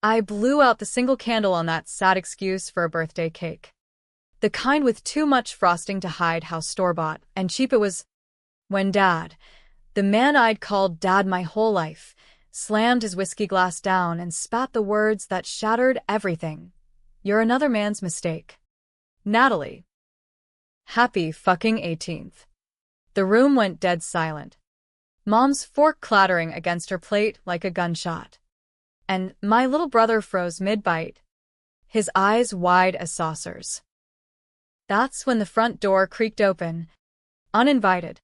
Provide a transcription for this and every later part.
I blew out the single candle on that sad excuse for a birthday cake. The kind with too much frosting to hide how store-bought and cheap it was. When Dad, the man I'd called Dad my whole life, slammed his whiskey glass down and spat the words that shattered everything. "You're another man's mistake. Natalie." Happy fucking 18th. The room went dead silent. Mom's fork clattering against her plate like a gunshot. And my little brother froze mid-bite, his eyes wide as saucers. That's when the front door creaked open, uninvited,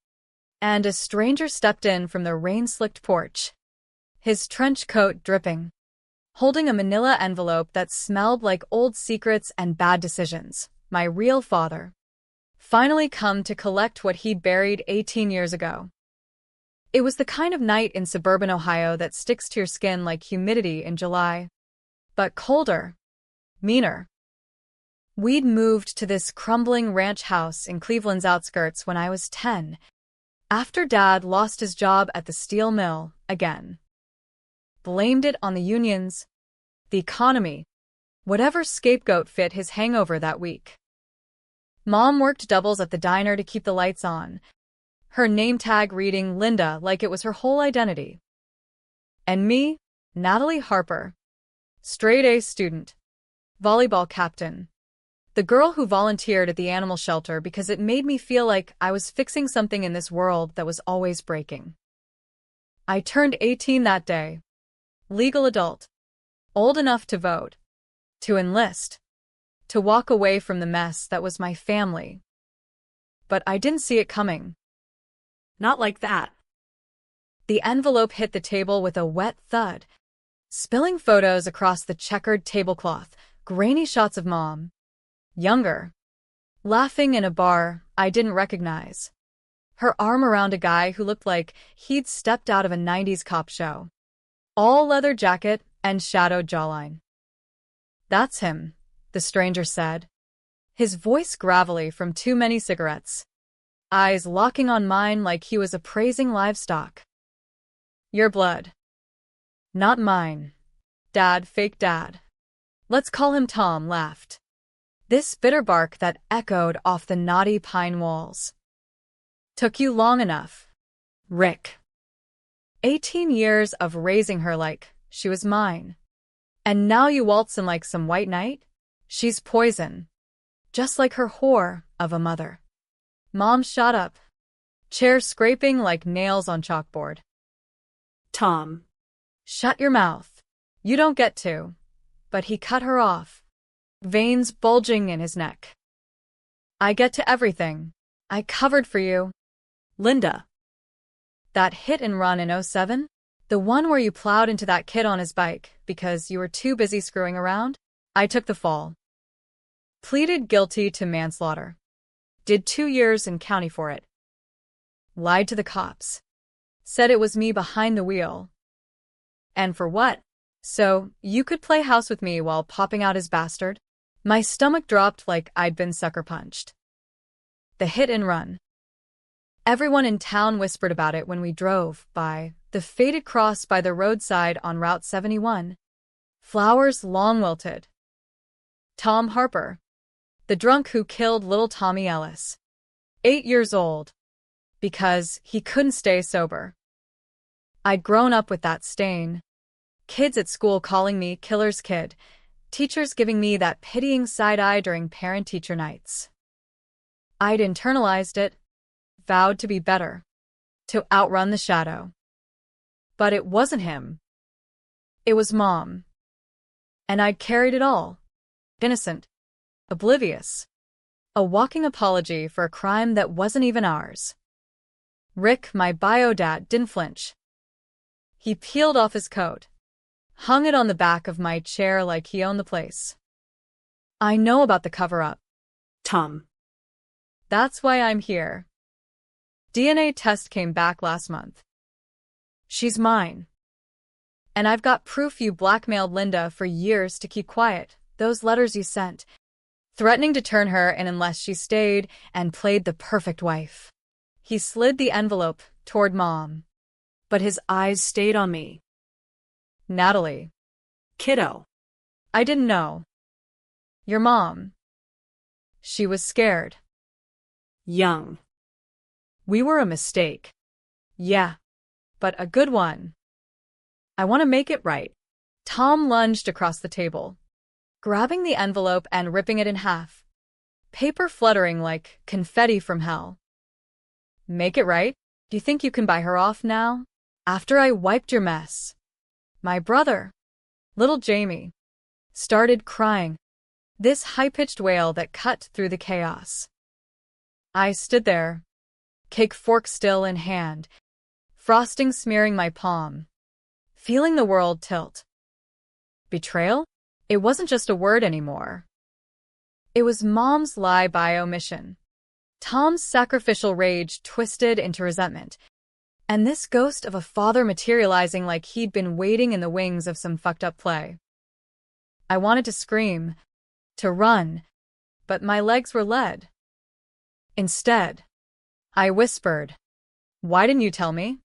and a stranger stepped in from the rain-slicked porch, his trench coat dripping, holding a manila envelope that smelled like old secrets and bad decisions. My real father. Finally come to collect what he'd buried 18 years ago. It was the kind of night in suburban Ohio that sticks to your skin like humidity in July. But colder. Meaner. We'd moved to this crumbling ranch house in Cleveland's outskirts when I was 10, after Dad lost his job at the steel mill again. Blamed it on the unions, the economy, whatever scapegoat fit his hangover that week. Mom worked doubles at the diner to keep the lights on, her name tag reading Linda like it was her whole identity. And me, Natalie Harper, straight-A student, volleyball captain, the girl who volunteered at the animal shelter because it made me feel like I was fixing something in this world that was always breaking. I turned 18 that day, legal adult, old enough to vote, to enlist, to walk away from the mess that was my family. But I didn't see it coming. Not like that. The envelope hit the table with a wet thud, spilling photos across the checkered tablecloth, grainy shots of Mom, younger, laughing in a bar I didn't recognize, her arm around a guy who looked like he'd stepped out of a 90s cop show. All leather jacket and shadowed jawline. "That's him," the stranger said, his voice gravelly from too many cigarettes, eyes locking on mine like he was appraising livestock. "Your blood. Not mine. Dad, fake Dad. Let's call him Tom," laughed. This bitter bark that echoed off the knotty pine walls. "Took you long enough, Rick. 18 years of raising her like she was mine. And now you waltz in like some white knight? She's poison. Just like her whore of a mother." Mom shot up, chair scraping like nails on chalkboard. "Tom." "Shut your mouth. You don't get to." But he cut her off, veins bulging in his neck. "I get to everything. I covered for you. Linda." "That hit and run in '07? The one where you plowed into that kid on his bike because you were too busy screwing around? I took the fall. Pleaded guilty to manslaughter. Did 2 years in county for it. Lied to the cops. Said it was me behind the wheel. And for what? So you could play house with me while popping out his bastard?" My stomach dropped like I'd been sucker punched. The hit and run. Everyone in town whispered about it when we drove by the faded cross by the roadside on Route 71. Flowers long wilted. Tom Harper, the drunk who killed little Tommy Ellis, 8 years old, because he couldn't stay sober. I'd grown up with that stain. Kids at school calling me killer's kid, teachers giving me that pitying side-eye during parent-teacher nights. I'd internalized it, vowed to be better, to outrun the shadow. But it wasn't him. It was Mom. And I'd carried it all. Innocent. Oblivious. A walking apology for a crime that wasn't even ours. Rick, my bio dad, didn't flinch. He peeled off his coat, hung it on the back of my chair like he owned the place. "I know about the cover-up, Tom. That's why I'm here. DNA test came back last month. She's mine. And I've got proof you blackmailed Linda for years to keep quiet, those letters you sent, threatening to turn her in unless she stayed and played the perfect wife." He slid the envelope toward Mom, but his eyes stayed on me. "Natalie, Kiddo. I didn't know. Your mom. She was scared. Young. We were a mistake. Yeah, but a good one. I want to make it right. Tom lunged across the table, grabbing the envelope and ripping it in half, paper fluttering like confetti from hell. Make it right? Do you think you can buy her off now? After I wiped your mess. My brother, little Jamie, started crying, this high-pitched wail that cut through the chaos. I stood there, cake fork still in hand, frosting smearing my palm, feeling the world tilt. Betrayal? It wasn't just a word anymore. It was Mom's lie by omission. Tom's sacrificial rage twisted into resentment, and this ghost of a father materializing like he'd been waiting in the wings of some fucked-up play. I wanted to scream, to run, but my legs were led. Instead, I whispered, "Why didn't you tell me?"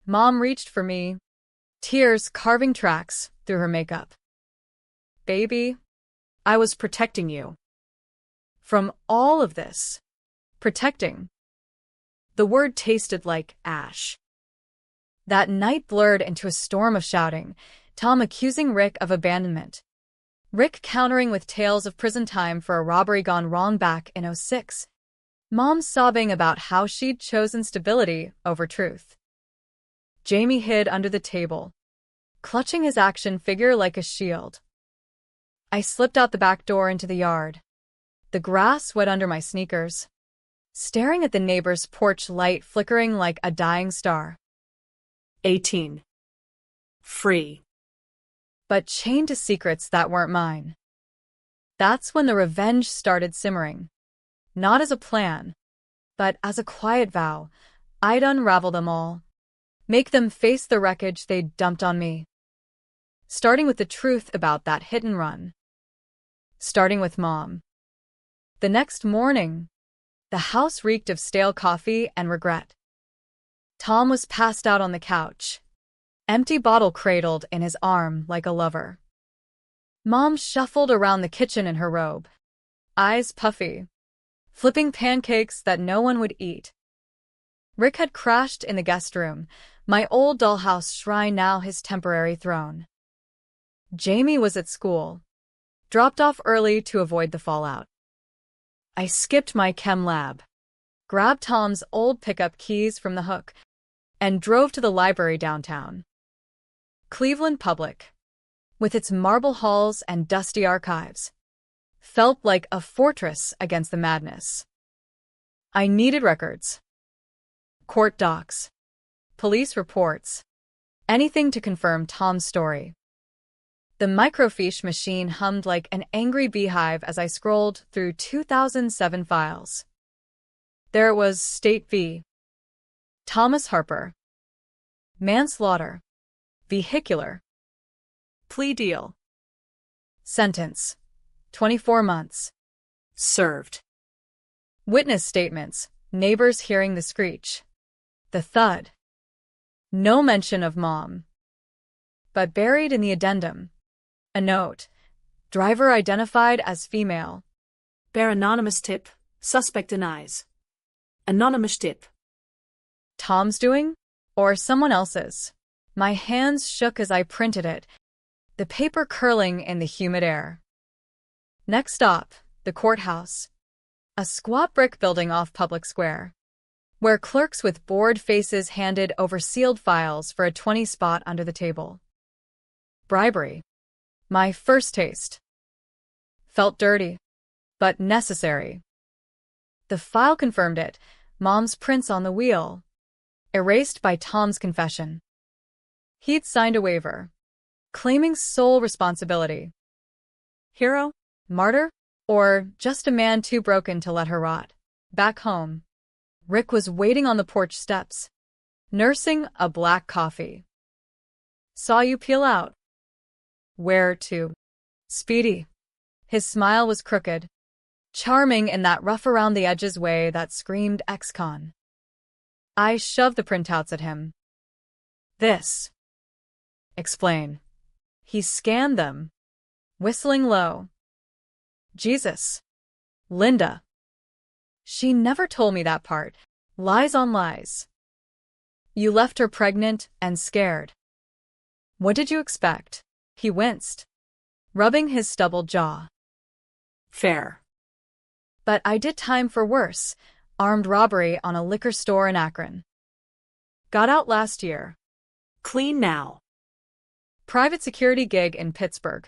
Mom reached for me, tears carving tracks through her makeup. Baby, I was protecting you. From all of this. Protecting. The word tasted like ash. That night blurred into a storm of shouting, Tom accusing Rick of abandonment, Rick countering with tales of prison time for a robbery gone wrong back in '06, Mom sobbing about how she'd chosen stability over truth. Jamie hid under the table, clutching his action figure like a shield. I slipped out the back door into the yard, the grass wet under my sneakers, staring at the neighbor's porch light flickering like a dying star. 18. Free. But chained to secrets that weren't mine. That's when the revenge started simmering. Not as a plan, but as a quiet vow. I'd unravel them all, make them face the wreckage they'd dumped on me. Starting with the truth about that hit and run. Starting with Mom. The next morning, the house reeked of stale coffee and regret. Tom was passed out on the couch, empty bottle cradled in his arm like a lover. Mom shuffled around the kitchen in her robe, eyes puffy, flipping pancakes that no one would eat. Rick had crashed in the guest room, my old dollhouse shrine now his temporary throne. Jamie was at school, dropped off early to avoid the fallout. I skipped my chem lab, grabbed Tom's old pickup keys from the hook, and drove to the library downtown. Cleveland Public, with its marble halls and dusty archives, felt like a fortress against the madness. I needed records. Court docs, police reports, anything to confirm Tom's story. The microfiche machine hummed like an angry beehive as I scrolled through 2007 files. There it was, State v. Thomas Harper. Manslaughter. Vehicular. Plea deal. Sentence. 24 months. Served. Witness statements. Neighbors hearing the screech. The thud. No mention of Mom. But buried in the addendum, a note. Driver identified as female. Bear anonymous tip. Suspect denies. Anonymous tip. Tom's doing? Or someone else's? My hands shook as I printed it, the paper curling in the humid air. Next stop, the courthouse. A squat brick building off Public Square, where clerks with bored faces handed over sealed files for a 20 spot under the table. Bribery. My first taste. Felt dirty, but necessary. The file confirmed it, Mom's prints on the wheel, erased by Tom's confession. He'd signed a waiver, claiming sole responsibility. Hero? Martyr? Or just a man too broken to let her rot? Back home, Rick was waiting on the porch steps, nursing a black coffee. Saw you peel out. Where to? Speedy. His smile was crooked, charming in that rough-around-the-edges way that screamed ex-con. I shoved the printouts at him. This. Explain. He scanned them, whistling low. Jesus. Linda. She never told me that part. Lies on lies. You left her pregnant and scared. What did you expect? He winced, rubbing his stubbled jaw. Fair. But I did time for worse. Armed robbery on a liquor store in Akron. Got out last year. Clean now. Private security gig in Pittsburgh.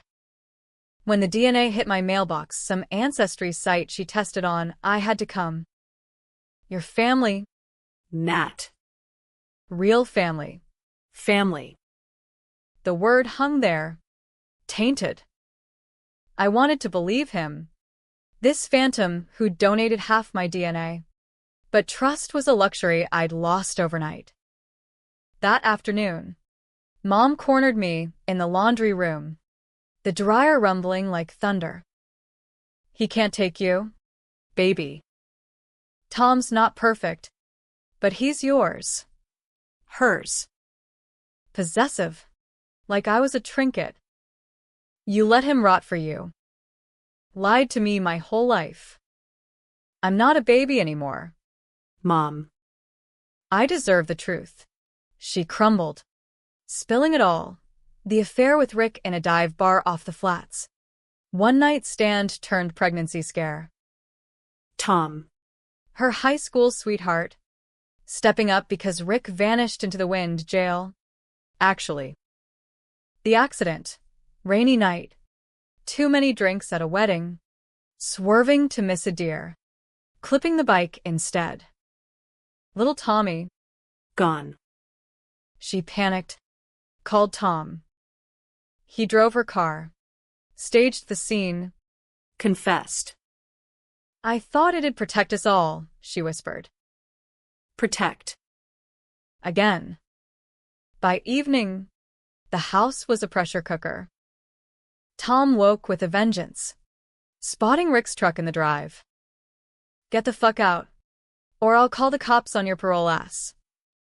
When the DNA hit my mailbox, some ancestry site she tested on, I had to come. Your family. Nat. Real family. Family. The word hung there. Tainted. I wanted to believe him. This phantom who'd donated half my DNA. But trust was a luxury I'd lost overnight. That afternoon, Mom cornered me in the laundry room, the dryer rumbling like thunder. He can't take you, baby. Tom's not perfect, but he's yours. Hers. Possessive, like I was a trinket. You let him rot for you. Lied to me my whole life. I'm not a baby anymore. Mom. I deserve the truth. She crumbled, spilling it all. The affair with Rick in a dive bar off the flats. One night stand turned pregnancy scare. Tom. Her high school sweetheart. Stepping up because Rick vanished into the wind. Jail. Actually. The accident. Rainy night. Too many drinks at a wedding. Swerving to miss a deer. Clipping the bike instead. Little Tommy. Gone. She panicked. Called Tom. He drove her car. Staged the scene. Confessed. I thought it'd protect us all, she whispered. Protect. Again. By evening, the house was a pressure cooker. Tom woke with a vengeance, spotting Rick's truck in the drive. Get the fuck out, or I'll call the cops on your parole ass.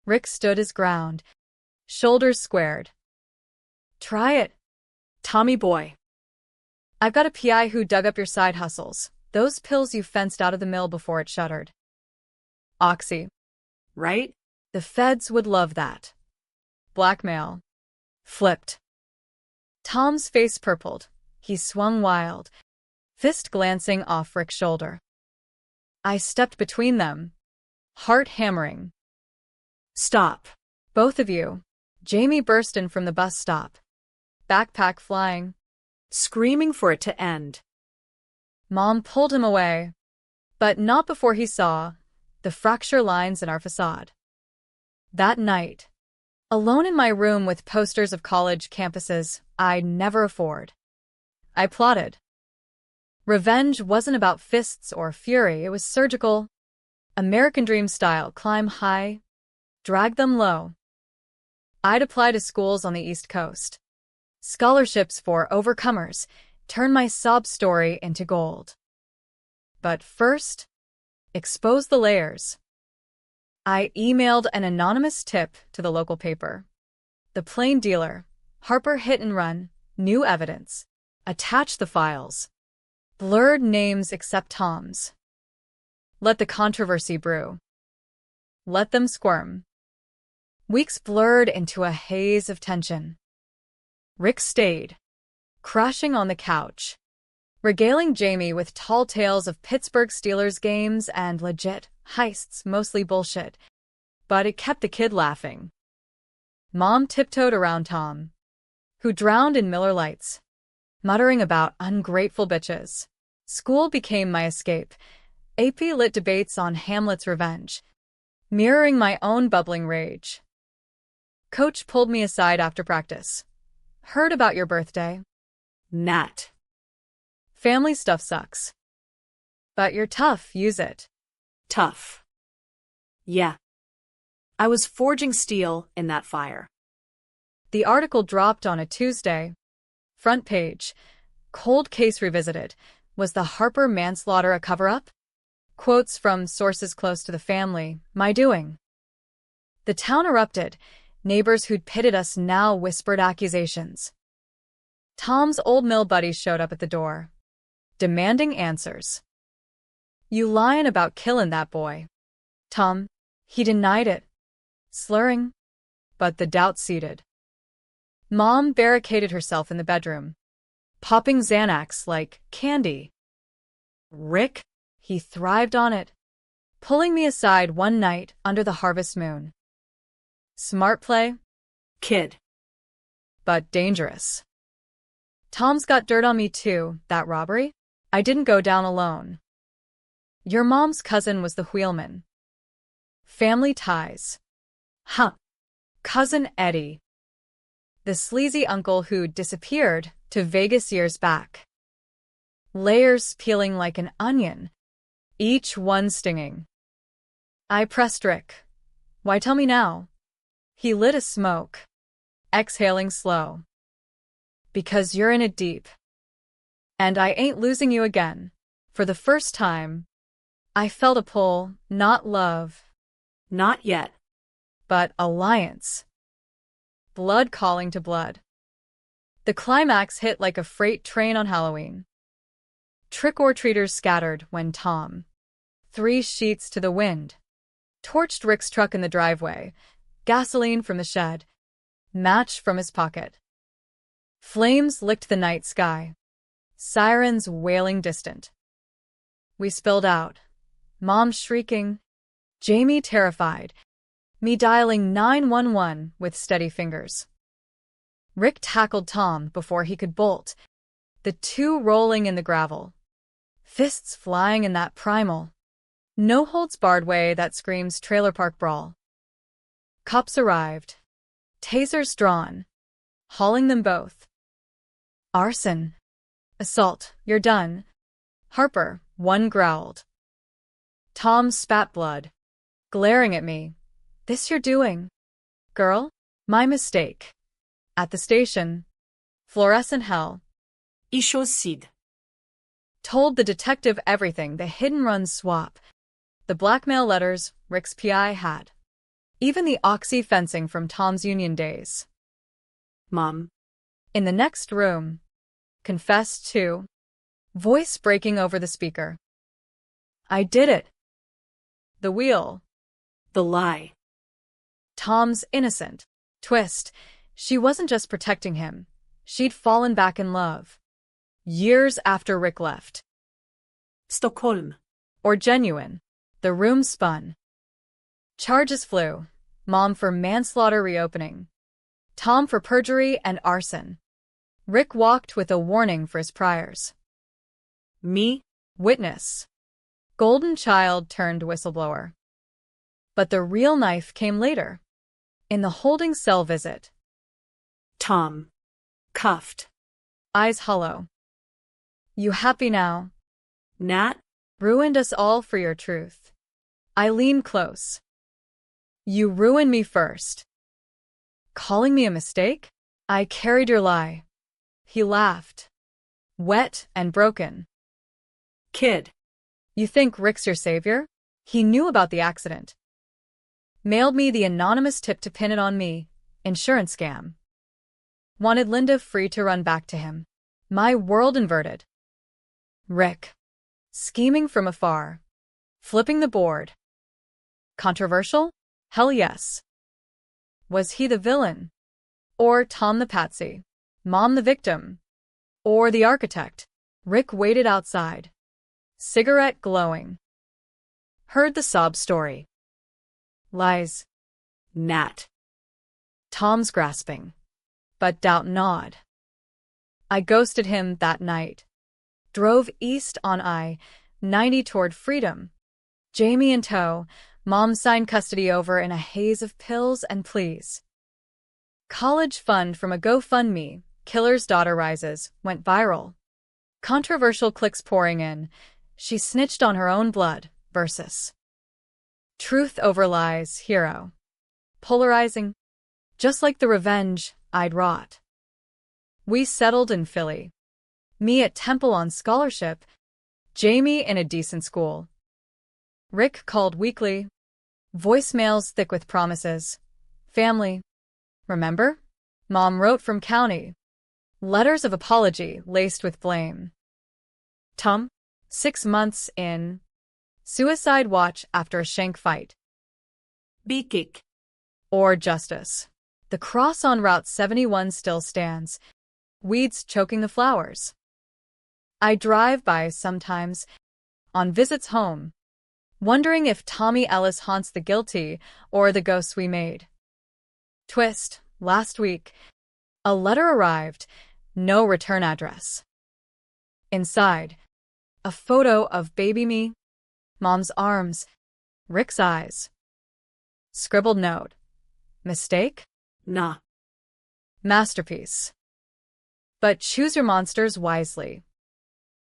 Rick stood his ground, shoulders squared. Try it, Tommy boy. I've got a PI who dug up your side hustles, those pills you fenced out of the mill before it shuttered. Oxy. Right? The feds would love that. Blackmail. Flipped. Tom's face purpled. He swung wild, fist glancing off Rick's shoulder. I stepped between them, heart hammering. Stop. Both of you. Jamie burst in from the bus stop, backpack flying, screaming for it to end. Mom pulled him away, but not before he saw the fracture lines in our facade. That night, alone in my room with posters of college campuses I'd never afford, I plotted. Revenge wasn't about fists or fury, it was surgical. American Dream style, climb high, drag them low. I'd apply to schools on the East Coast. Scholarships for overcomers, turn my sob story into gold. But first, expose the layers. I emailed an anonymous tip to the local paper. The plain dealer, Harper hit and run, new evidence. Attach the files. Blurred names except Tom's. Let the controversy brew. Let them squirm. Weeks blurred into a haze of tension. Rick stayed, crashing on the couch, regaling Jamie with tall tales of Pittsburgh Steelers games and legit heists, mostly bullshit, but it kept the kid laughing. Mom tiptoed around Tom, who drowned in Miller Lights, muttering about ungrateful bitches. School became my escape. AP Lit debates on Hamlet's revenge, mirroring my own bubbling rage. Coach pulled me aside after practice. Heard about your birthday. Nat. Family stuff sucks. But you're tough, use it. Tough. Yeah. I was forging steel in that fire. The article dropped on a Tuesday. Front page. Cold case revisited. Was the Harper manslaughter a cover-up? Quotes from sources close to the family. My doing. The town erupted. Neighbors who'd pitted us now whispered accusations. Tom's old mill buddies showed up at the door, demanding answers. You lyin' about killin' that boy. Tom, he denied it, slurring, but the doubt seeded. Mom barricaded herself in the bedroom, popping Xanax like candy. Rick, he thrived on it, pulling me aside one night under the harvest moon. Smart play, Kid. but dangerous. Tom's got dirt on me too, that robbery. I didn't go down alone. Your mom's cousin was the wheelman. Family ties. Huh. Cousin Eddie. The sleazy uncle who disappeared to Vegas years back. Layers peeling like an onion, each one stinging. I pressed Rick. Why tell me now? He lit a smoke, exhaling slow. Because you're in it deep. And I ain't losing you again. For the first time, I felt a pull, not love. Not yet. But alliance. Blood calling to blood. The climax hit like a freight train on Halloween. Trick-or-treaters scattered when Tom, 3 sheets to the wind, torched Rick's truck in the driveway, gasoline from the shed, match from his pocket. Flames licked the night sky, sirens wailing distant. We spilled out, Mom shrieking, Jamie terrified, me dialing 911 with steady fingers. Rick tackled Tom before he could bolt, the two rolling in the gravel, fists flying in that primal, no-holds-barred way that screams trailer park brawl. Cops arrived, tasers drawn, hauling them both. Arson. Assault, you're done. Harper, one growled. Tom spat blood, glaring at me. This you're doing. Girl? My mistake. At the station. Fluorescent hell. Ishocide. Told the detective everything, the hit-and-run swap, the blackmail letters Rick's PI had, even the oxy fencing from Tom's union days. Mom. In the next room. Confessed to. Voice breaking over the speaker. I did it. The wheel. The lie. Tom's innocent. Twist. She wasn't just protecting him. She'd fallen back in love. Years after Rick left. Stockholm. Or genuine. The room spun. Charges flew. Mom for manslaughter reopening. Tom for perjury and arson. Rick walked with a warning for his priors. Me? Witness. Golden child turned whistleblower. But the real knife came later. In the holding cell visit. Tom. Cuffed. Eyes hollow. You happy now? Nat? Ruined us all for your truth. I lean close. You ruined me first. Calling me a mistake? I carried your lie. He laughed. Wet and broken. Kid. You think Rick's your savior? He knew about the accident. Mailed me the anonymous tip to pin it on me. Insurance scam. Wanted Linda free to run back to him. My world inverted. Rick. Scheming from afar. Flipping the board. Controversial? Hell yes. Was he the villain? Or Tom the patsy? Mom the victim? Or the architect? Rick waited outside. Cigarette glowing. Heard the sob story. Lies. Nat. Tom's grasping. But doubt gnawed. I ghosted him that night. Drove east on I-90 toward freedom. Jamie in tow. Mom signed custody over in a haze of pills and pleas. College fund from a GoFundMe, killer's daughter rises, went viral. Controversial clicks pouring in. She snitched on her own blood, versus truth over lies, hero. Polarizing. Just like the revenge I'd wrought. We settled in Philly. Me at Temple on scholarship. Jamie in a decent school. Rick called weekly. Voicemails thick with promises. Family. Remember? Mom wrote from county. Letters of apology laced with blame. Tom, 6 months in. Suicide watch after a shank fight. B-kick. Or justice. The cross on Route 71 still stands. Weeds choking the flowers. I drive by sometimes, on visits home, wondering if Tommy Ellis haunts the guilty or the ghosts we made. Twist, last week, a letter arrived, no return address. Inside, a photo of baby me, Mom's arms, Rick's eyes. Scribbled note. Mistake? Nah. Masterpiece. But choose your monsters wisely.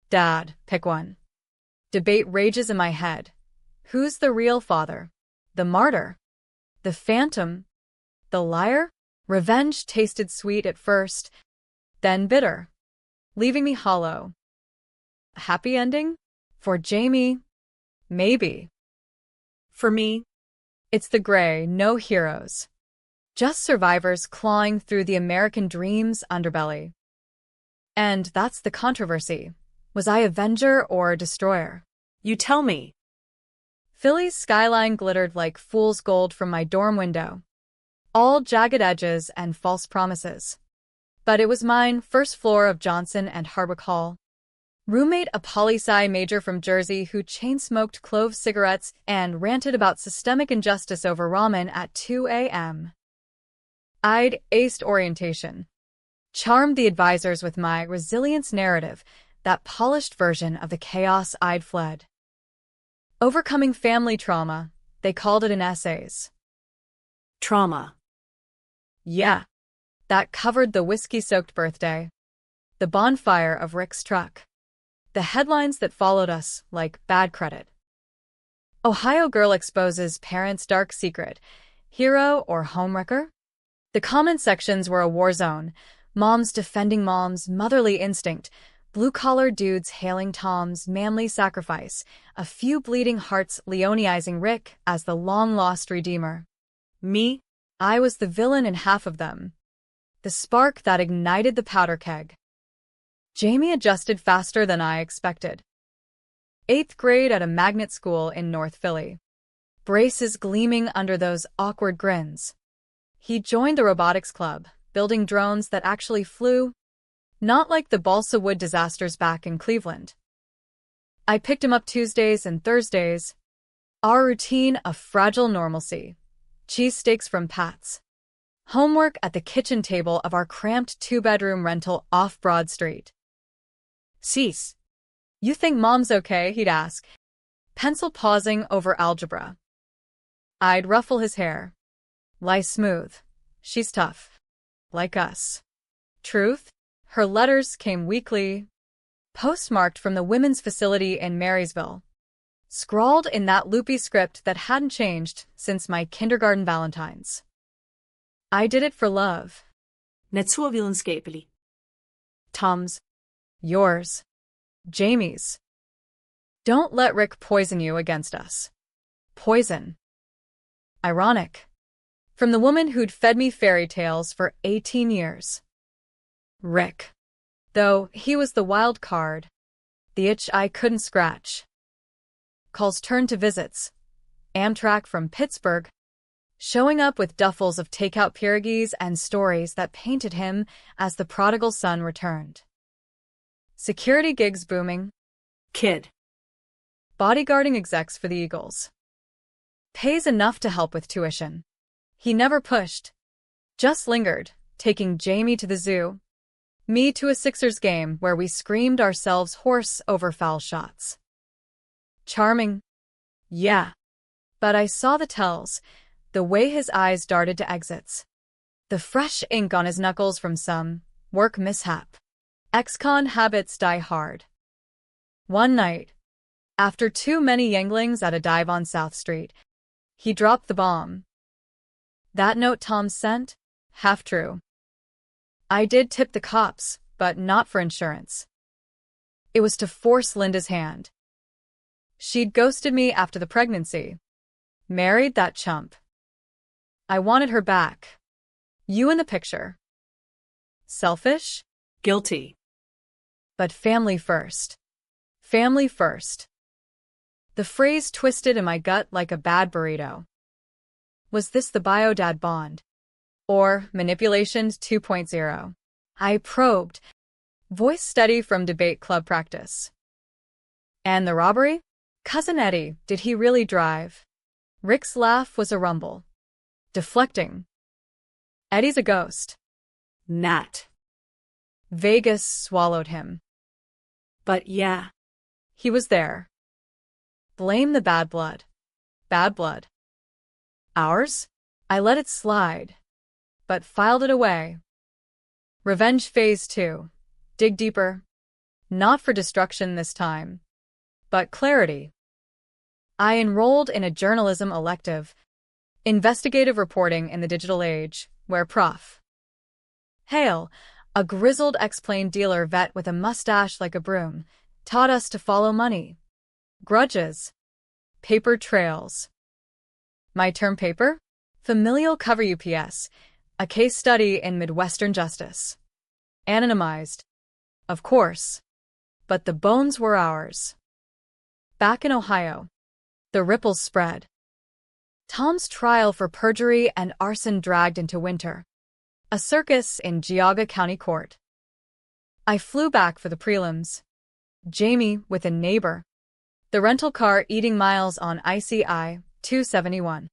Dad, pick one. Debate rages in my head. Who's the real father? The martyr? The phantom? The liar? Revenge tasted sweet at first, then bitter, leaving me hollow. A happy ending? For Jamie? Maybe. For me, It's the gray, no heroes. Just survivors clawing through the American dream's underbelly. And that's the controversy. Was I avenger or destroyer? you tell me. Philly's skyline glittered like fool's gold from my dorm window. All jagged edges and false promises. But it was mine, first floor of Johnson and Hardwick Hall. Roommate a poli-sci major from Jersey who chain-smoked clove cigarettes and ranted about systemic injustice over ramen at 2 a.m. I'd aced orientation. Charmed the advisors with my resilience narrative, that polished version of the chaos I'd fled. Overcoming family trauma, they called it in essays. Trauma. Yeah, that covered the whiskey-soaked birthday, the bonfire of Rick's truck, the headlines that followed us like bad credit. Ohio girl exposes parents' dark secret, hero or homewrecker? The comment sections were a war zone, moms defending moms' motherly instinct, blue-collar dudes hailing Tom's manly sacrifice, a few bleeding hearts leonizing Rick as the long-lost redeemer. Me? I was the villain in half of them. The spark that ignited the powder keg. Jamie adjusted faster than I expected. 8th grade at a magnet school in North Philly. Braces gleaming under those awkward grins. He joined the robotics club, building drones that actually flew, not like the balsa wood disasters back in Cleveland. I picked him up Tuesdays and Thursdays. Our routine of fragile normalcy. Cheesesteaks from Pat's. Homework at the kitchen table of our cramped 2-bedroom rental off Broad Street. Cease. You think Mom's okay? He'd ask, pencil pausing over algebra. I'd ruffle his hair. Lie smooth. She's tough. Like us. Truth? Her letters came weekly, postmarked from the women's facility in Marysville, scrawled in that loopy script that hadn't changed since my kindergarten Valentines. I did it for love. Net så vitenskapelig. Tom's. Yours. Jamie's. Don't let Rick poison you against us. Poison. Ironic. From the woman who'd fed me fairy tales for 18 years. Rick. Though he was the wild card. The itch I couldn't scratch. Calls turned to visits. Amtrak from Pittsburgh. Showing up with duffels of takeout pierogies and stories that painted him as the prodigal son returned. Security gigs booming. Kid. Bodyguarding execs for the Eagles. Pays enough to help with tuition. He never pushed. Just lingered, taking Jamie to the zoo. Me to a Sixers game where we screamed ourselves hoarse over foul shots. Charming. Yeah. But I saw the tells, the way his eyes darted to exits. The fresh ink on his knuckles from some work mishap. Ex-con habits die hard. One night, after too many yanglings at a dive on South Street, he dropped the bomb. That note Tom sent? Half true. I did tip the cops, but not for insurance. It was to force Linda's hand. She'd ghosted me after the pregnancy. Married that chump. I wanted her back. You in the picture. Selfish? Guilty. But family first. Family first. The phrase twisted in my gut like a bad burrito. Was this the bio-dad bond? Or manipulation 2.0? I probed. Voice study from debate club practice. And the robbery? Cousin Eddie, did he really drive? Rick's laugh was a rumble. Deflecting. Eddie's a ghost. Nat. Vegas swallowed him. But yeah. He was there. Blame the bad blood. Bad blood. Ours? I let it slide, but filed it away. Revenge Phase 2. Dig deeper. Not for destruction this time, but clarity. I enrolled in a journalism elective, investigative reporting in the digital age, where Prof. Hale, a grizzled ex-plane dealer vet with a mustache like a broom, taught us to follow money. Grudges. Paper trails. My term paper? Familial cover UPS, a case study in Midwestern justice. Anonymized. Of course. But the bones were ours. Back in Ohio, the ripples spread. Tom's trial for perjury and arson dragged into winter. A circus in Geauga County Court. I flew back for the prelims. Jamie with a neighbor. The rental car eating miles on icy I-271.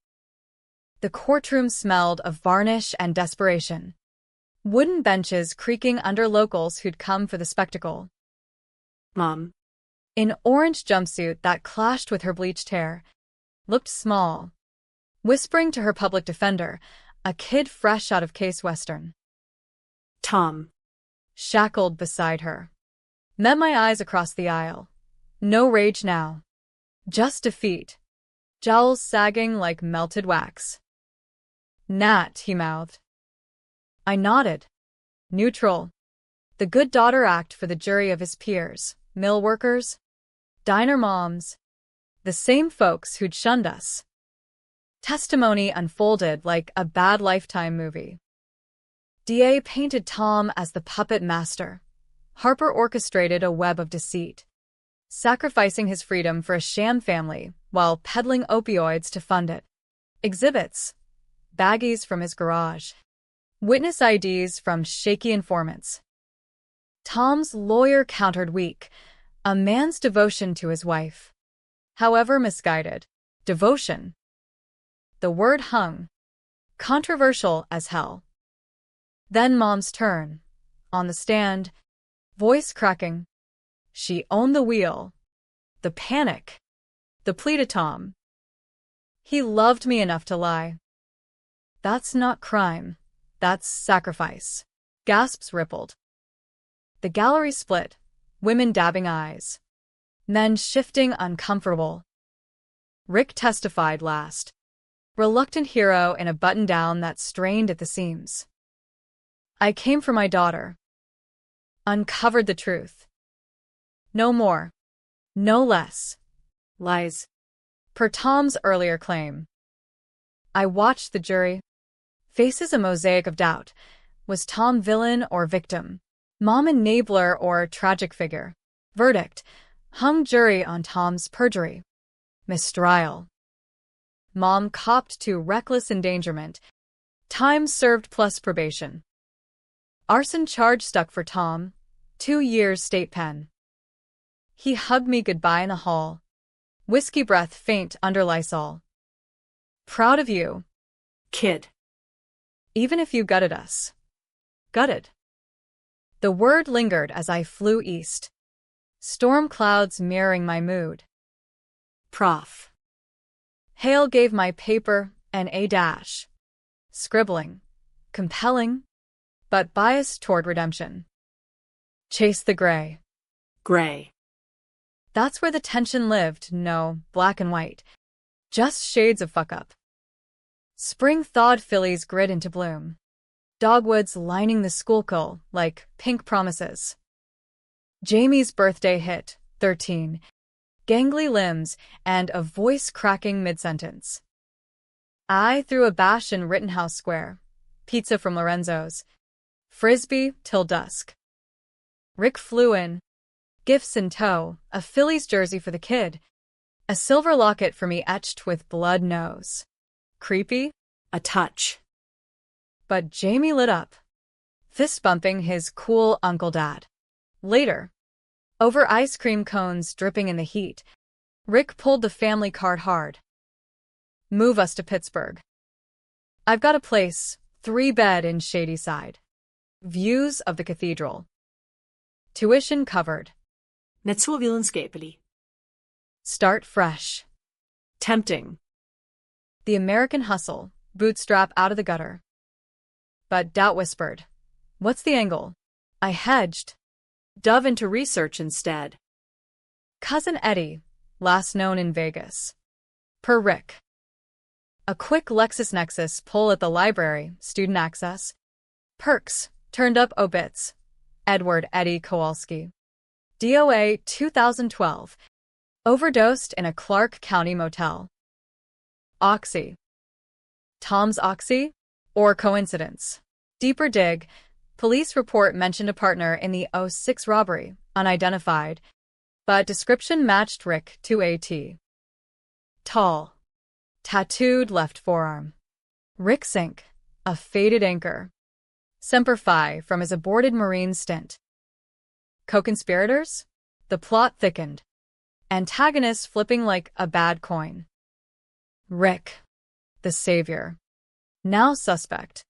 The courtroom smelled of varnish and desperation. Wooden benches creaking under locals who'd come for the spectacle. Mom. In orange jumpsuit that clashed with her bleached hair, looked small. Whispering to her public defender, a kid fresh out of Case Western. Tom. Shackled beside her. Met my eyes across the aisle. No rage now. Just defeat. Jowls sagging like melted wax. Nat, he mouthed. I nodded. Neutral. The good daughter act for the jury of his peers, mill workers, diner moms, the same folks who'd shunned us. Testimony unfolded like a bad Lifetime movie. DA painted Tom as the puppet master. Harper orchestrated a web of deceit, sacrificing his freedom for a sham family while peddling opioids to fund it. Exhibits. Baggies from his garage. Witness IDs from shaky informants. Tom's lawyer countered weak. A man's devotion to his wife. However misguided. Devotion. The word hung. Controversial as hell. Then Mom's turn. On the stand. Voice cracking. She owned the wheel. The panic. The plea to Tom. He loved me enough to lie. That's not crime. That's sacrifice. Gasps rippled. The gallery split. Women dabbing eyes. Men shifting uncomfortable. Rick testified last. Reluctant hero in a button-down that strained at the seams. I came for my daughter. Uncovered the truth. No more. No less. Lies. Per Tom's earlier claim. I watched the jury. Faces a mosaic of doubt. Was Tom villain or victim? Mom enabler or tragic figure? Verdict. Hung jury on Tom's perjury. Mistrial. Mom copped to reckless endangerment. Time served plus probation. Arson charge stuck for Tom. 2 years state pen. He hugged me goodbye in the hall. Whiskey breath faint under Lysol. Proud of you. Kid. Even if you gutted us. Gutted. The word lingered as I flew east. Storm clouds mirroring my mood. Prof. Hale gave my paper an A-. Scribbling. Compelling, but biased toward redemption. Chase the gray. Gray. That's where the tension lived, no black and white. Just shades of fuck up. Spring thawed Phillies grit into bloom. Dogwoods lining the Schuylkill like pink promises. Jamie's birthday hit, 13. Gangly limbs and a voice cracking mid-sentence. I threw a bash in Rittenhouse Square. Pizza from Lorenzo's. Frisbee till dusk. Rick flew in, gifts in tow, a Phillies jersey for the kid, a silver locket for me etched with blood nose. Creepy? A touch. But Jamie lit up, fist-bumping his cool Uncle Dad. Later, over ice cream cones dripping in the heat, Rick pulled the family card hard. Move us to Pittsburgh. I've got a place, 3-bed in Shadyside. Views of the cathedral. Tuition covered. Naturvidenskabelig. Start fresh. Tempting. The American hustle, bootstrap out of the gutter. But doubt whispered, "What's the angle?" I hedged. Dove into research instead. Cousin Eddie, last known in Vegas. Per Rick. A quick LexisNexis pull at the library, student access. Perks, turned up obits. Edward Eddie Kowalski. DOA 2012. Overdosed in a Clark County motel. Oxy. Tom's Oxy? Or coincidence? Deeper dig. Police report mentioned a partner in the '06 robbery, unidentified, but description matched Rick to a T. Tall. Tattooed left forearm. Rick Sink, a faded anchor. Semper Fi from his aborted Marine stint. Co-conspirators? The plot thickened. Antagonists flipping like a bad coin. Rick, the savior. Now suspect.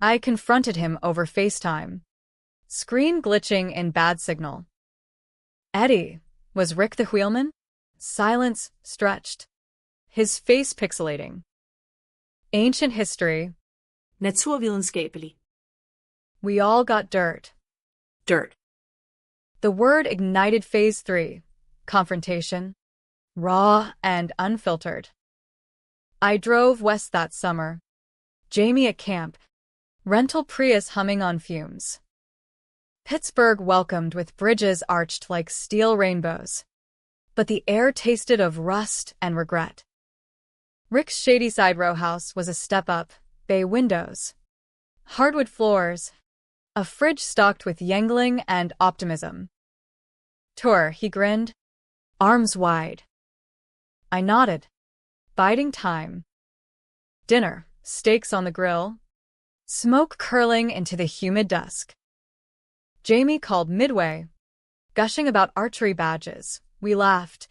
I confronted him over FaceTime. Screen glitching in bad signal. Eddie, was Rick the wheelman? Silence stretched. His face pixelating. Ancient history. Naturvidenskabelig. We all got dirt. Dirt. The word ignited phase 3. Confrontation. Raw and unfiltered. I drove west that summer. Jamie at camp. Rental Prius humming on fumes. Pittsburgh welcomed with bridges arched like steel rainbows. But the air tasted of rust and regret. Rick's Shadyside row house was a step up, bay windows. Hardwood floors. A fridge stocked with Yangling and optimism. Tour, he grinned. Arms wide. I nodded. Biding time. Dinner, steaks on the grill. Smoke curling into the humid dusk. Jamie called midway, gushing about archery badges. We laughed.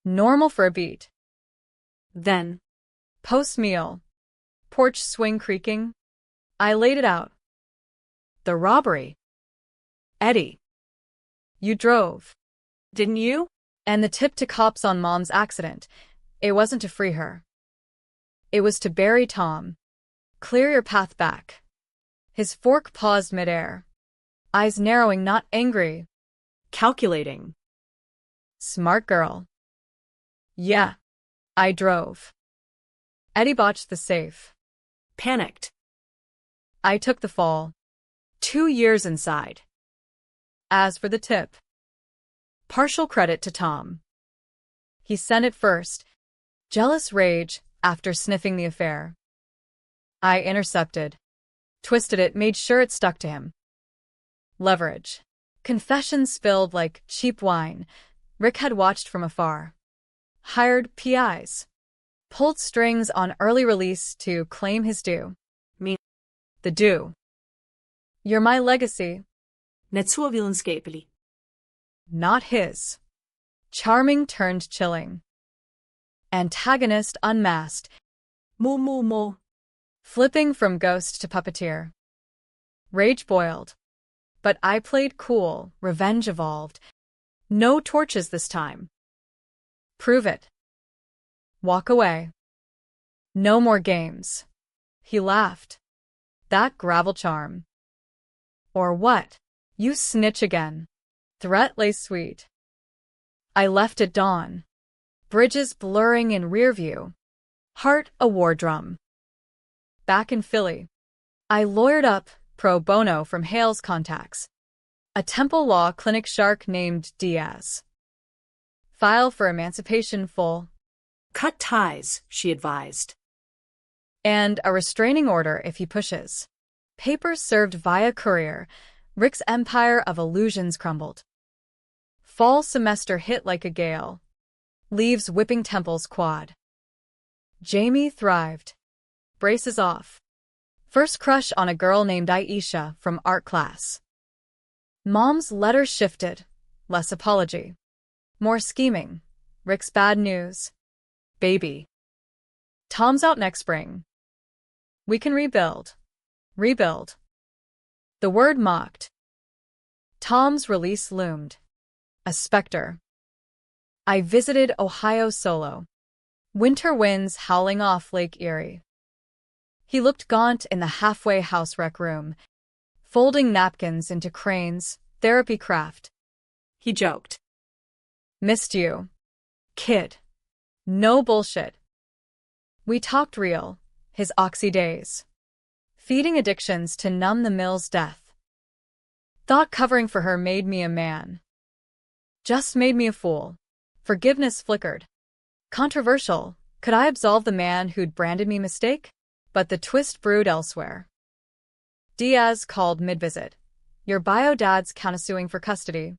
Normal for a beat. Then, post-meal. Porch swing creaking. I laid it out. The robbery. Eddie. You drove. Didn't you? And the tip to cops on Mom's accident. It wasn't to free her. It was to bury Tom. Clear your path back. His fork paused midair. Eyes narrowing, not angry. Calculating. Smart girl. Yeah. I drove. Eddie botched the safe. Panicked. I took the fall. 2 years inside. As for the tip. Partial credit to Tom. He sent it first. Jealous rage after sniffing the affair. I intercepted. Twisted it, made sure it stuck to him. Leverage. Confessions spilled like cheap wine. Rick had watched from afar. Hired PIs. Pulled strings on early release to claim his due. Me. The due. You're my legacy. Naturvidenskabelig. Not his. Charming turned chilling. Antagonist unmasked. Mo. Flipping from ghost to puppeteer. Rage boiled. But I played cool, revenge evolved. No torches this time. Prove it. Walk away. No more games. He laughed. That gravel charm. Or what? You snitch again. Threat lay sweet. I left at dawn. Bridges blurring in rear view. Heart a war drum. Back in Philly. I lawyered up, pro bono from Hale's contacts. A Temple Law Clinic shark named Diaz. File for emancipation full. Cut ties, she advised. And a restraining order if he pushes. Papers served via courier. Rick's empire of illusions crumbled. Fall semester hit like a gale. Leaves whipping temples quad. Jamie thrived. Braces off. First crush on a girl named Aisha from art class. Mom's letter shifted. Less apology. More scheming. Rick's bad news. Baby. Tom's out next spring. We can rebuild. Rebuild. The word mocked. Tom's release loomed. A specter. I visited Ohio solo. Winter winds howling off Lake Erie. He looked gaunt in the halfway house rec room, folding napkins into cranes, therapy craft. He joked. Missed you. Kid. No bullshit. We talked real, his oxy days. Feeding addictions to numb the mill's death. Thought covering for her made me a man. Just made me a fool. Forgiveness flickered. Controversial, could I absolve the man who'd branded me mistake? But the twist brewed elsewhere. Diaz called mid-visit. Your bio dad's countersuing for custody.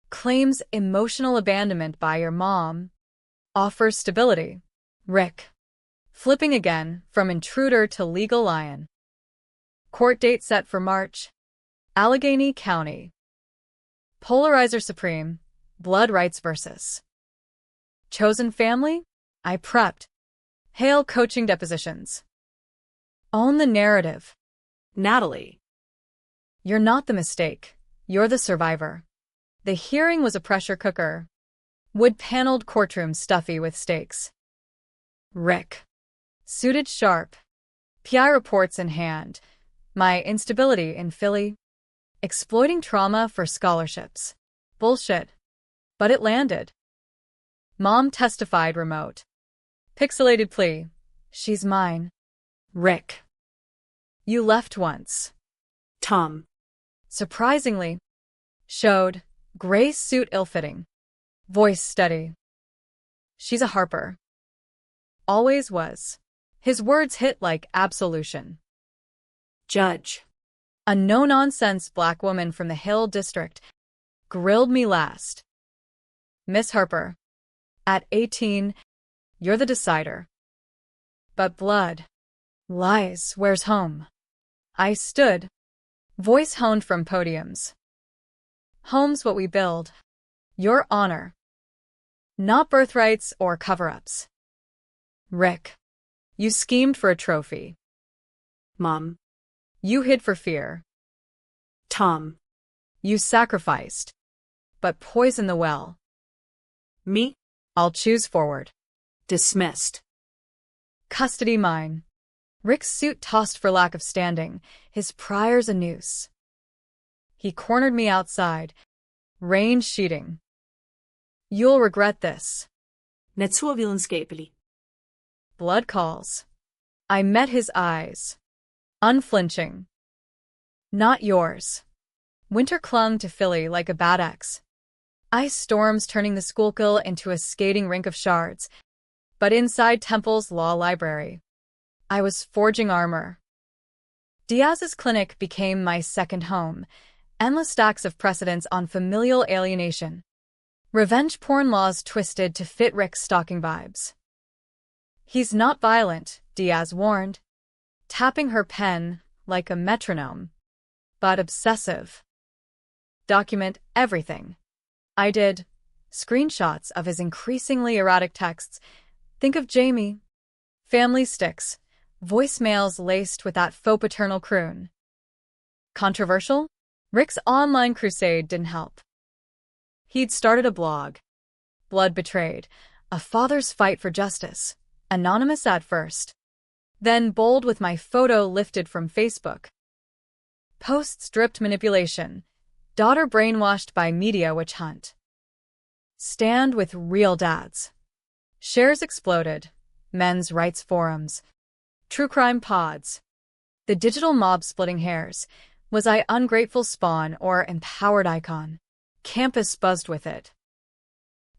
Claims emotional abandonment by your mom. Offers stability. Rick. Flipping again, from intruder to legal lion. Court date set for March. Allegheny County. Polarizer supreme. Blood rights versus. Chosen family? I prepped. Hail coaching depositions. Own the narrative. Natalie. You're not the mistake. You're the survivor. The hearing was a pressure cooker. Wood-paneled courtroom stuffy with stakes. Rick. Suited sharp. PI reports in hand. My instability in Philly. Exploiting trauma for scholarships. Bullshit. But it landed. Mom testified remote. Pixelated plea. She's mine. Rick. You left once. Tom. Surprisingly. Showed. Gray suit ill-fitting. Voice steady. She's a Harper. Always was. His words hit like absolution. Judge. A no-nonsense black woman from the Hill District grilled me last. Miss Harper. At 18, you're the decider. But blood. Lies, where's home? I stood. Voice honed from podiums. Home's what we build. Your honor. Not birthrights or cover-ups. Rick. You schemed for a trophy. Mom. You hid for fear. Tom. You sacrificed. But poison the well. Me. I'll choose forward. Dismissed. Custody mine. Rick's suit tossed for lack of standing, his priors a noose. He cornered me outside, rain sheeting. You'll regret this. Naturvidenskabelig. Blood calls. I met his eyes. Unflinching. Not yours. Winter clung to Philly like a bad ex. Ice storms turning the Schuylkill into a skating rink of shards. But inside Temple's law library, I was forging armor. Diaz's clinic became my second home. Endless stacks of precedents on familial alienation. Revenge porn laws twisted to fit Rick's stalking vibes. He's not violent, Diaz warned, tapping her pen like a metronome, but obsessive. Document everything. I did. Screenshots of his increasingly erratic texts. Think of Jamie. Family sticks. Voicemails laced with that faux paternal croon. Controversial? Rick's online crusade didn't help. He'd started a blog. Blood Betrayed. A father's fight for justice. Anonymous at first. Then bold with my photo lifted from Facebook. Posts dripped manipulation. Daughter brainwashed by media witch hunt. Stand with real dads. Shares exploded. Men's rights forums. True crime pods. The digital mob splitting hairs. Was I ungrateful spawn or empowered icon? Campus buzzed with it.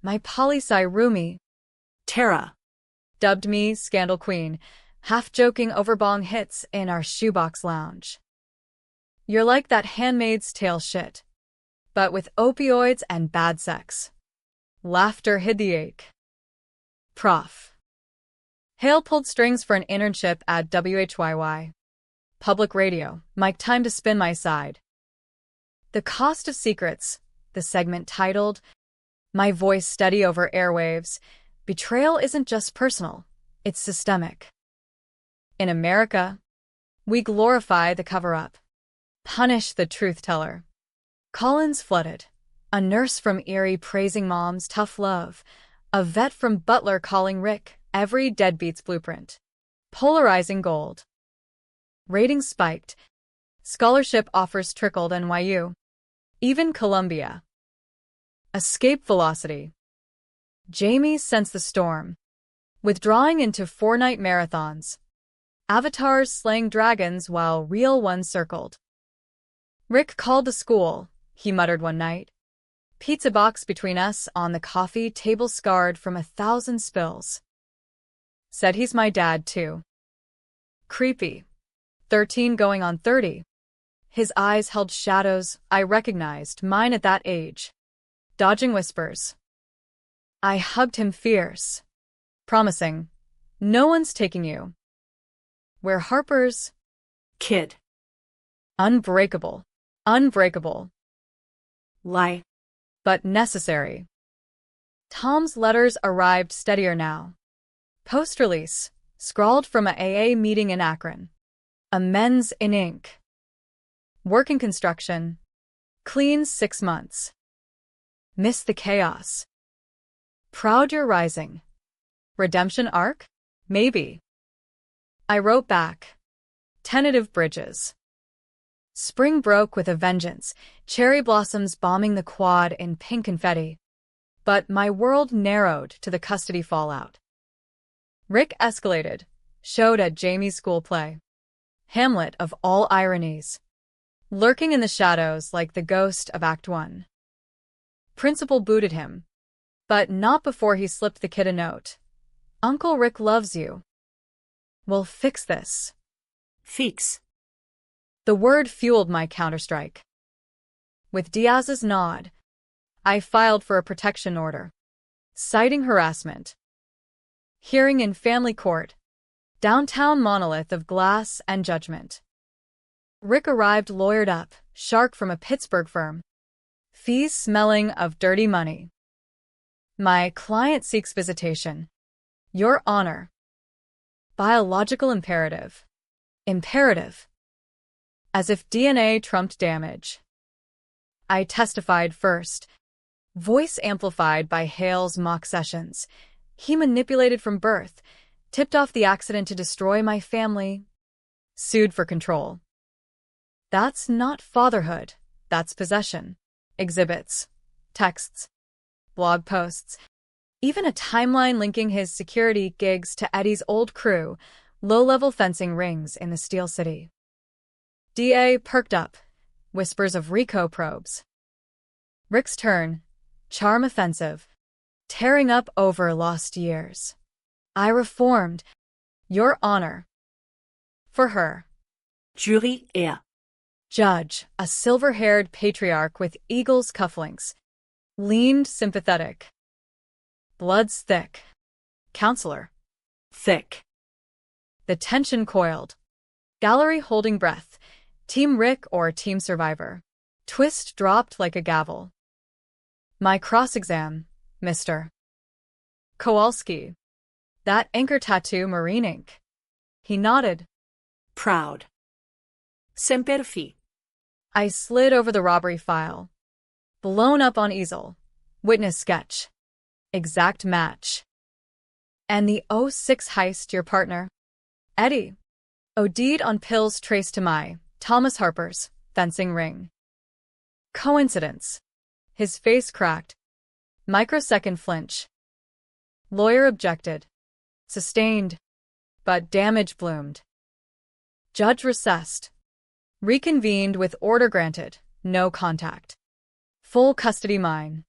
My poli-sci roomie, Tara, dubbed me Scandal Queen, half-joking over bong hits in our shoebox lounge. You're like that Handmaid's Tale shit, but with opioids and bad sex. Laughter hid the ache. Prof. Hale pulled strings for an internship at WHYY. Public radio, mic time to spin my side. The Cost of Secrets, the segment titled, My Voice Steady Over Airwaves, Betrayal isn't just personal, it's systemic. In America, we glorify the cover-up, punish the truth-teller. Collins flooded, a nurse from Erie praising mom's tough love, a vet from Butler calling Rick every deadbeat's blueprint. Polarizing gold. Ratings spiked. Scholarship offers trickled NYU. Even Columbia. Escape velocity. Jamie sensed the storm. Withdrawing into 4-night marathons. Avatars slaying dragons while real ones circled. Rick called the school, he muttered one night. Pizza box between us on the coffee table scarred from 1,000 spills. Said he's my dad, too. Creepy. 13 going on 30. His eyes held shadows I recognized mine at that age. Dodging whispers. I hugged him fierce, promising, no one's taking you. We're Harper's Kid. Unbreakable. Unbreakable. Lie. But necessary. Tom's letters arrived steadier now. Post-release, scrawled from a AA meeting in Akron. Amends in ink. Work in construction. Clean 6 months. Miss the chaos. Proud you're rising. Redemption arc? Maybe. I wrote back. Tentative bridges. Spring broke with a vengeance, cherry blossoms bombing the quad in pink confetti. But my world narrowed to the custody fallout. Rick escalated, showed at Jamie's school play. Hamlet of all ironies. Lurking in the shadows like the ghost of Act 1. Principal booted him. But not before he slipped the kid a note. Uncle Rick loves you. We'll fix this. Fix. The word fueled my counterstrike. With Diaz's nod, I filed for a protection order, citing harassment. Hearing in family court. Downtown monolith of glass and judgment. Rick arrived lawyered up, shark from a Pittsburgh firm. Fees smelling of dirty money. My client seeks visitation. Your Honor. Biological imperative. Imperative. As if DNA trumped damage. I testified first. Voice amplified by Hale's mock sessions. He manipulated from birth, tipped off the accident to destroy my family. Sued for control. That's not fatherhood, that's possession. Exhibits, texts, blog posts, even a timeline linking his security gigs to Eddie's old crew, low-level fencing rings in the Steel City. DA perked up, whispers of RICO probes. Rick's turn, charm offensive, tearing up over lost years. I reformed, Your Honor. For her. Jury er. Judge, a silver-haired patriarch with eagle's cufflinks, leaned sympathetic. Blood's thick. Counselor. Thick. The tension coiled. Gallery holding breath. Team Rick or Team Survivor. Twist dropped like a gavel. My cross-exam, Mr. Kowalski. That anchor tattoo marine ink. He nodded. Proud. Semper Fi. I slid over the robbery file. Blown up on easel. Witness sketch. Exact match. And the '06 heist your partner? Eddie. OD'd on pills traced to my Thomas Harper's fencing ring. Coincidence. His face cracked. Microsecond flinch. Lawyer objected. Sustained. But damage bloomed. Judge recessed. Reconvened with order granted, no contact. Full custody mine.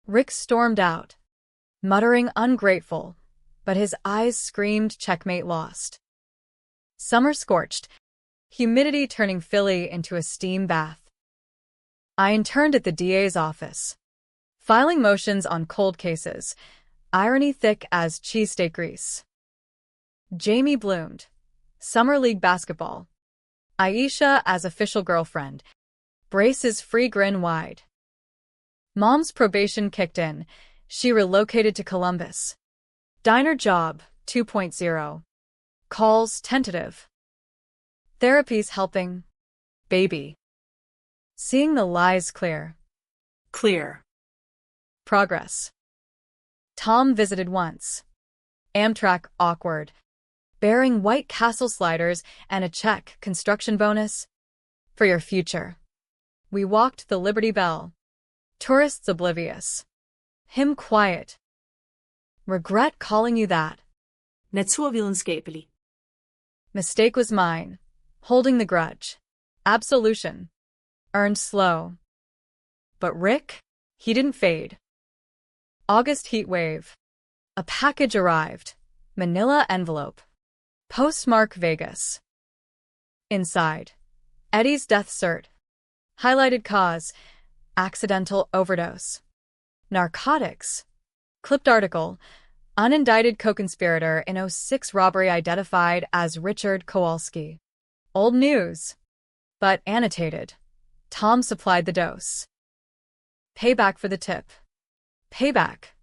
Rick stormed out, muttering ungrateful, but his eyes screamed checkmate lost. Summer scorched. humidity turning Philly into a steam bath. I interned at the DA's office, filing motions on cold cases, irony thick as cheesesteak grease. Jamie bloomed. Summer League basketball. Aisha as official girlfriend. Brace's free grin wide. Mom's probation kicked in. She relocated to Columbus. Diner job, 2.0. Calls tentative. Therapy's helping. Baby. Seeing the lies clear. Clear. Progress. Tom visited once. Amtrak awkward. Bearing White Castle sliders and a check construction bonus. For your future. We walked the Liberty Bell. Tourists oblivious. Him quiet. Regret calling you that. Naturvidenskabelig. Mistake was mine. Holding the grudge. Absolution. Earned slow. But Rick? He didn't fade. August heat wave. A package arrived. Manila envelope. Postmark Vegas. Inside. Eddie's death cert. Highlighted cause. Accidental overdose. Narcotics. Clipped article. Unindicted co-conspirator in '06 robbery identified as Richard Kowalski. Old news. But annotated. Tom supplied the dose. Payback for the tip. Payback.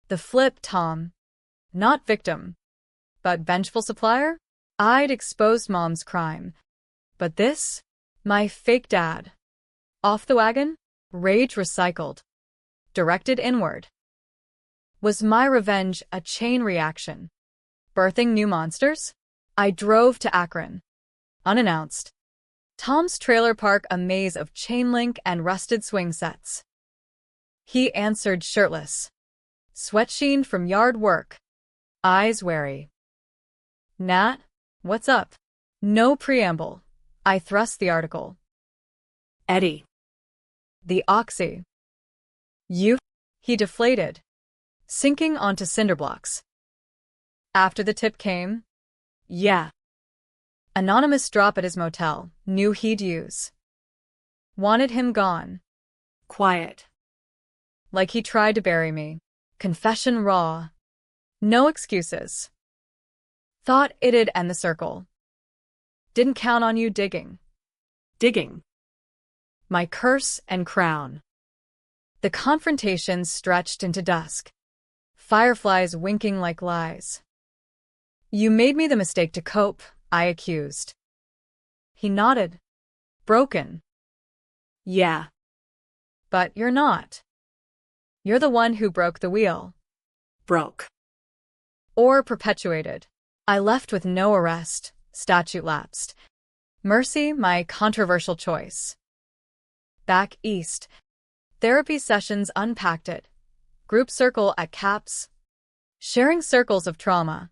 The flip, Tom. Not victim. But vengeful supplier? I'd exposed Mom's crime. But this? My fake dad. Off the wagon? Rage recycled. Directed inward. Was my revenge a chain reaction? Birthing new monsters? I drove to Akron. Unannounced. Tom's trailer park a maze of chain link and rusted swing sets. He answered shirtless. Sweat sheen from yard work. Eyes wary. Nat, what's up? No preamble. I thrust the article. Eddie. The oxy. You? He deflated, sinking onto cinder blocks. After the tip came? Yeah. Anonymous drop at his motel, knew he'd use. Wanted him gone. Quiet. Like he tried to bury me. Confession raw. No excuses. Thought it'd end the circle. Didn't count on you digging. Digging. My curse and crown. The confrontation stretched into dusk. Fireflies winking like lies. You made me the mistake to cope, I accused. He nodded. Broken. Yeah. But you're not. You're the one who broke the wheel. Broke. Or perpetuated. I left with no arrest, statute lapsed. Mercy, my controversial choice. Back east. Therapy sessions unpacked it. Group circle at CAPS. Sharing circles of trauma.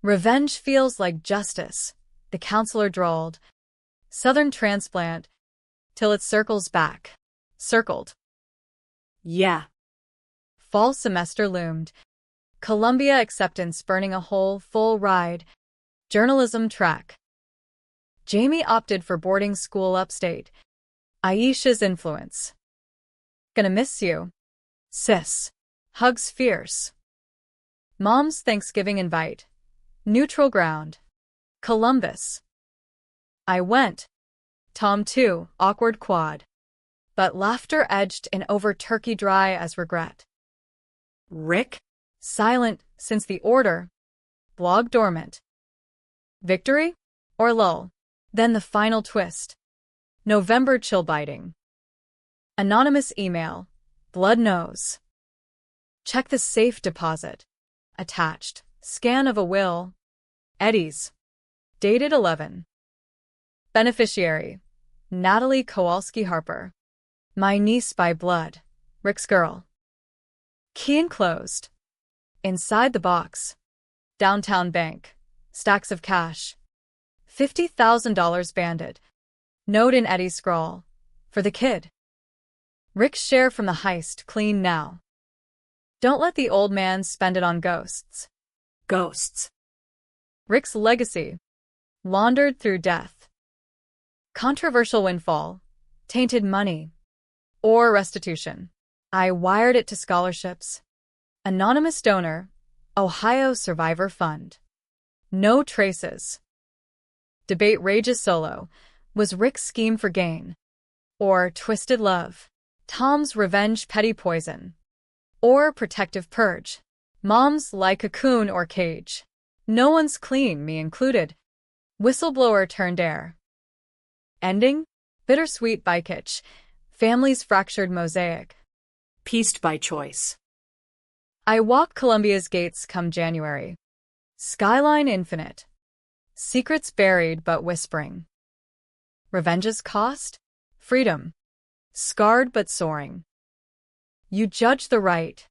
Revenge feels like justice, the counselor drawled. Southern transplant. Till it circles back. Circled. Yeah. Fall semester loomed. Columbia acceptance burning a whole, full ride. Journalism track. Jamie opted for boarding school upstate. Aisha's influence. Gonna miss you. Sis. Hugs fierce. Mom's Thanksgiving invite. Neutral ground. Columbus. I went. Tom too, awkward quad. But laughter edged in over turkey dry as regret. Rick? Silent since the order. Blog dormant. Victory? Or lull? Then the final twist. November chill biting. Anonymous email. Blood knows. Check the safe deposit. Attached. Scan of a will. Eddie's. Dated 11. Beneficiary. Natalie Kowalski Harper. My niece by blood. Rick's girl. Key enclosed. Inside the box. Downtown bank. Stacks of cash. $50,000 banded. Note in Eddie's scrawl. For the kid. Rick's share from the heist clean now. Don't let the old man spend it on ghosts. Ghosts. Rick's legacy. laundered through death. Controversial windfall, tainted money, or restitution. I wired it to scholarships. Anonymous donor, Ohio Survivor Fund. No traces. Debate rages solo. Was Rick's scheme for gain? Or twisted love? Tom's revenge petty poison? Or protective purge? Mom's like cocoon or cage. No one's clean, me included. Whistleblower turned heir. Ending? Bittersweet bykitch. Family's fractured mosaic. Pieced by choice. I walk Columbia's gates come January. Skyline infinite. Secrets buried but whispering. Revenge's cost? Freedom. Scarred but soaring. You judge the right.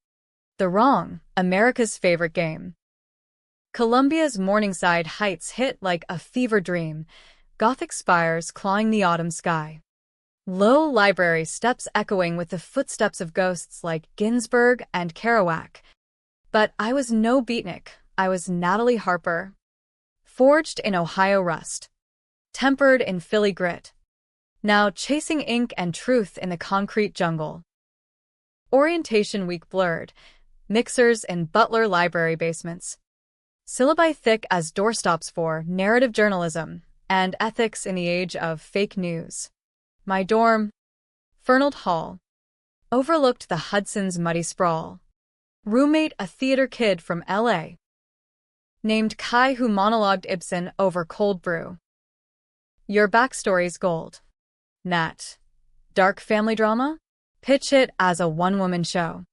The wrong, America's favorite game. Columbia's Morningside Heights hit like a fever dream, Gothic spires clawing the autumn sky. Low library steps echoing with the footsteps of ghosts like Ginsberg and Kerouac. But I was no beatnik, I was Natalie Harper. Forged in Ohio rust. Tempered in Philly grit. Now chasing ink and truth in the concrete jungle. Orientation week blurred. Mixers in Butler library basements. Syllabi thick as doorstops for narrative journalism and ethics in the age of fake news. My dorm, Fernald Hall, overlooked the Hudson's muddy sprawl. Roommate a theater kid from L.A. named Kai who monologued Ibsen over cold brew. Your backstory's gold. Nat. Dark family drama? Pitch it as a one-woman show.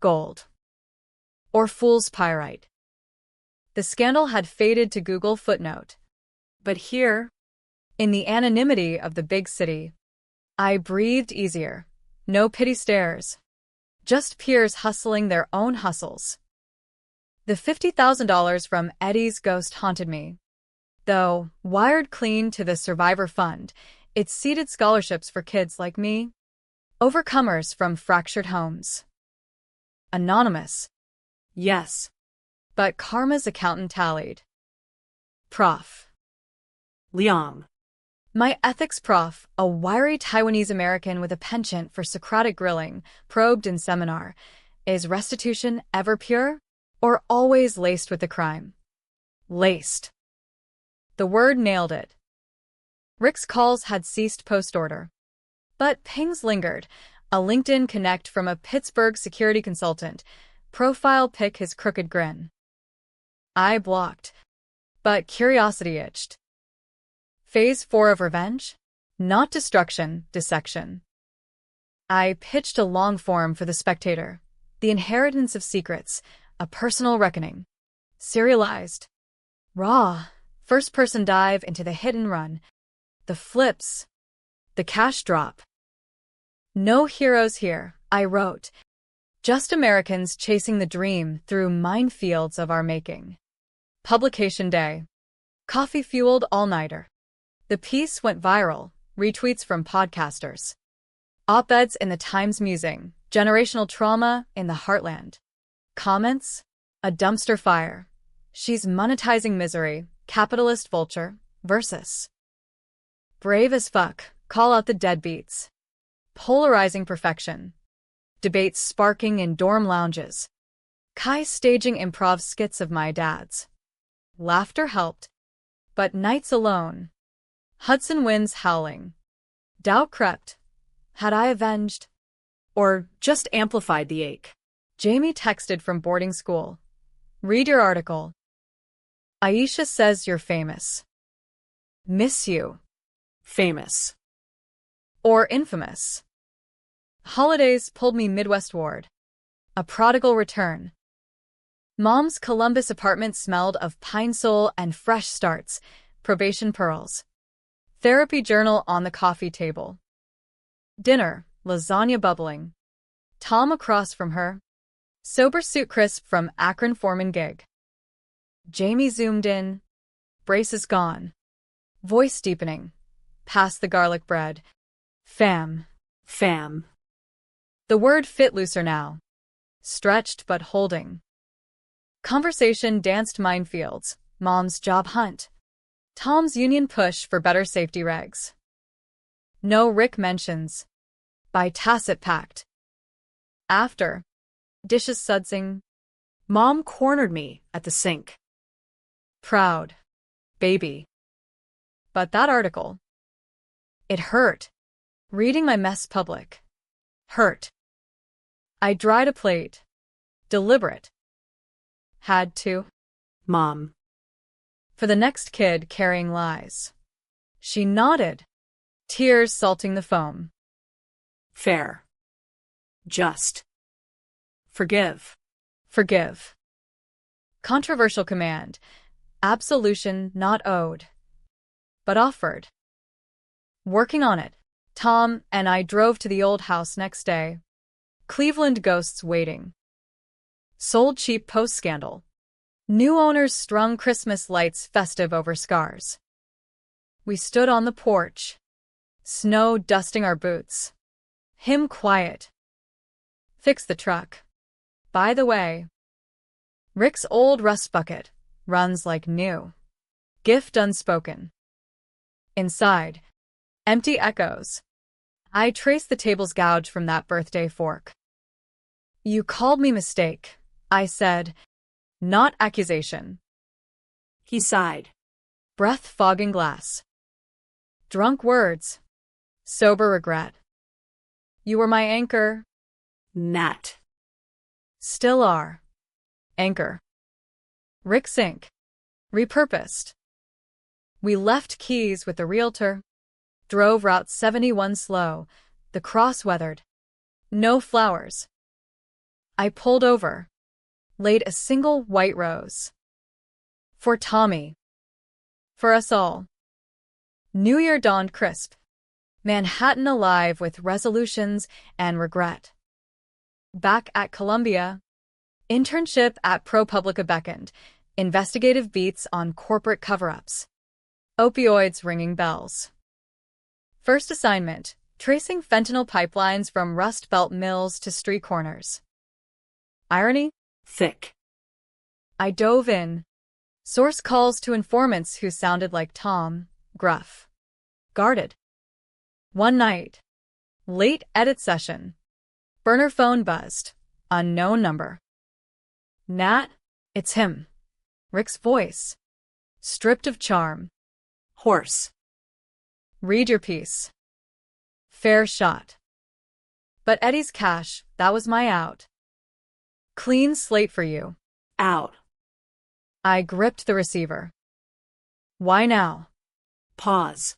Gold. Or fool's pyrite. The scandal had faded to Google footnote. But here, in the anonymity of the big city, I breathed easier. No pity stares. Just peers hustling their own hustles. The $50,000 from Eddie's ghost haunted me. Though wired clean to the Survivor Fund, it seeded scholarships for kids like me. Overcomers from fractured homes. Anonymous. Yes. But karma's accountant tallied. Prof. Liang. My ethics prof, a wiry Taiwanese American with a penchant for Socratic grilling, probed in seminar. Is restitution ever pure? Or always laced with the crime? Laced. The word nailed it. Rick's calls had ceased post-order. But pings lingered. A LinkedIn connect from a Pittsburgh security consultant. Profile pic his crooked grin. I blocked. But curiosity itched. Phase 4 of revenge? Not destruction, dissection. I pitched a long form for the Spectator. The inheritance of secrets. A personal reckoning. Serialized. Raw. First-person dive into the hit and run. The flips. The cash drop. No heroes here, I wrote. Just Americans chasing the dream through minefields of our making. Publication day. Coffee-fueled all-nighter. The piece went viral, retweets from podcasters. Op-eds in the Times musing, generational trauma in the heartland. Comments? A dumpster fire. She's monetizing misery, capitalist vulture, versus. Brave as fuck, call out the deadbeats. Polarizing perfection. Debates sparking in dorm lounges. Kai staging improv skits of my dad's. Laughter helped. But nights alone. Hudson winds howling. Doubt crept. Had I avenged? Or just amplified the ache? Jamie texted from boarding school. Read your article. Aisha says you're famous. Miss you. Famous. Or infamous. Holidays pulled me Midwest ward. A prodigal return. Mom's Columbus apartment smelled of pine sol and fresh starts, probation pearls. Therapy journal on the coffee table. Dinner, lasagna bubbling. Tom across from her. Sober suit crisp from Akron foreman gig. Jamie zoomed in. Braces gone. Voice deepening. Past the garlic bread. Fam. Fam. The word fit looser now. Stretched but holding. Conversation danced minefields. Mom's job hunt. Tom's union push for better safety regs. No Rick mentions. By tacit pact. After. Dishes sudsing. Mom cornered me at the sink. Proud. Baby. But that article. It hurt. Reading my mess public. Hurt. I dried a plate. Deliberate. Had to. Mom. For the next kid carrying lies. She nodded. Tears salting the foam. Fair. Just. Forgive. Forgive. Controversial command. Absolution not owed. But offered. Working on it. Tom and I drove to the old house next day. Cleveland ghosts waiting. Sold cheap post-scandal. New owners strung Christmas lights festive over scars. We stood on the porch. Snow dusting our boots. Him quiet. Fix the truck. By the way, Rick's old rust bucket runs like new. Gift unspoken. Inside, empty echoes. I traced the table's gouge from that birthday fork. You called me mistake, I said, not accusation. He sighed. Breath fogging glass. Drunk words. Sober regret. You were my anchor. Nat. Still are. Anchor. Rick Sink. Repurposed. We left Keys with the realtor. Drove Route 71 slow, the cross weathered. No flowers. I pulled over. Laid a single white rose. For Tommy. For us all. New Year dawned crisp. Manhattan alive with resolutions and regret. Back at Columbia. Internship at ProPublica beckoned. Investigative beats on corporate cover-ups. Opioids ringing bells. First assignment, tracing fentanyl pipelines from Rust Belt mills to street corners. Irony? Thick. I dove in. Source calls to informants who sounded like Tom, gruff. Guarded. One night. Late edit session. Burner phone buzzed. Unknown number. Nat? It's him. Rick's voice. Stripped of charm. Horse. Read your piece. Fair shot. But Eddie's cash, that was my out. Clean slate for you. Out. I gripped the receiver. Why now? Pause.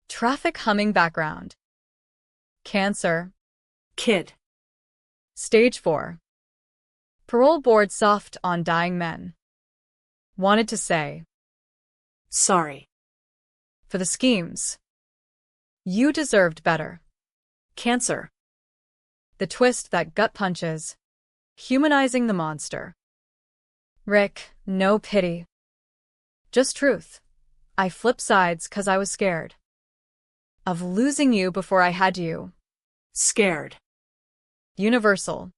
Traffic humming background. Cancer. Kid. Stage 4. Parole board soft on dying men. Wanted to say. Sorry. For the schemes. You deserved better. Cancer. The twist that gut punches. Humanizing the monster. Rick, no pity. Just truth. I flipped sides 'cause I was scared. Of losing you before I had you. Scared. Universal.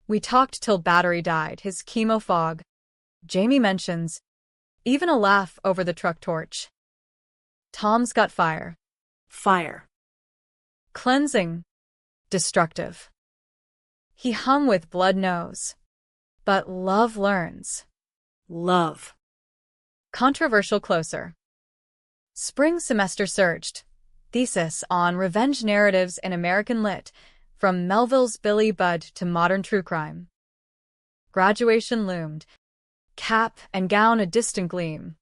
We talked till battery died, his chemo fog. Jamie mentions. Even a laugh over the truck torch. Tom's got fire. Fire. Cleansing. Destructive. He hung with blood nose. But love learns. Love. Controversial closer. Spring semester surged. Thesis on revenge narratives in American Lit, from Melville's Billy Budd to modern true crime. Graduation loomed. Cap and gown a distant gleam.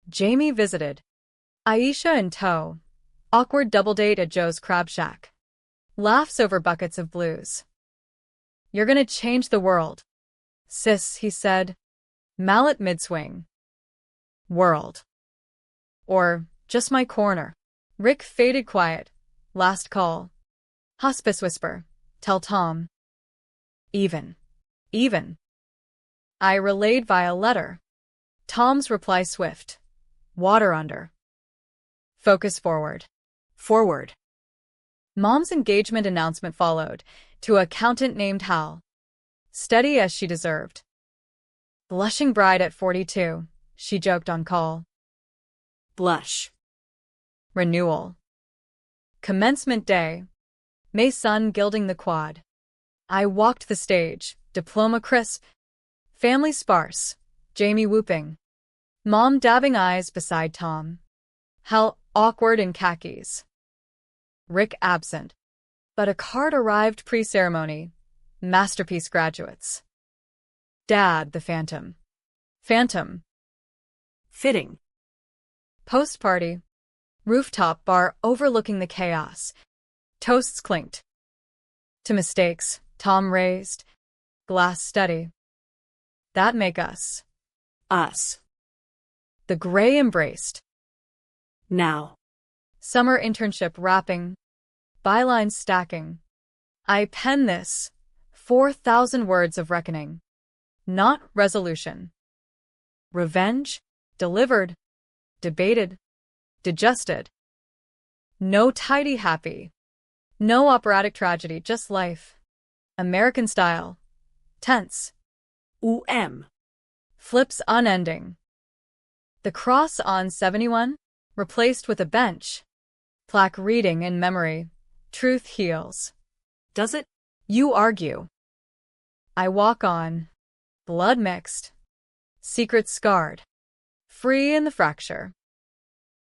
Jamie visited. Aisha in tow. Awkward double date at Joe's Crab Shack. Laughs over buckets of blues. You're gonna change the world. Sis, he said. Mallet mid-swing. World. Or just my corner. Rick faded quiet. Last call. Hospice whisper. Tell Tom. Even. Even. I relayed via letter. Tom's reply swift. Water under. Focus forward. Forward. Mom's engagement announcement followed, to an accountant named Hal. Steady as she deserved. Blushing bride at 42, she joked on call. Blush. Renewal. Commencement day. May sun gilding the quad. I walked the stage, diploma crisp. Family sparse. Jamie whooping. Mom dabbing eyes beside Tom. Hal awkward in khakis. Rick absent. But a card arrived pre-ceremony. Masterpiece graduates. Dad, the phantom. Phantom. Fitting. Post-party. Rooftop bar overlooking the chaos. Toasts clinked. To mistakes, Tom raised. Glass steady. That make us. Us. The gray embraced. Now. Summer internship wrapping. Bylines stacking. I pen this. 4,000 words of reckoning. Not resolution. Revenge. Delivered. Debated. Digested. No tidy happy. No operatic tragedy, just life. American style. Tense. Flips unending. The cross on 71, replaced with a bench. Plaque reading in memory. Truth heals. Does it? You argue. I walk on. Blood mixed. Secret scarred. Free in the fracture.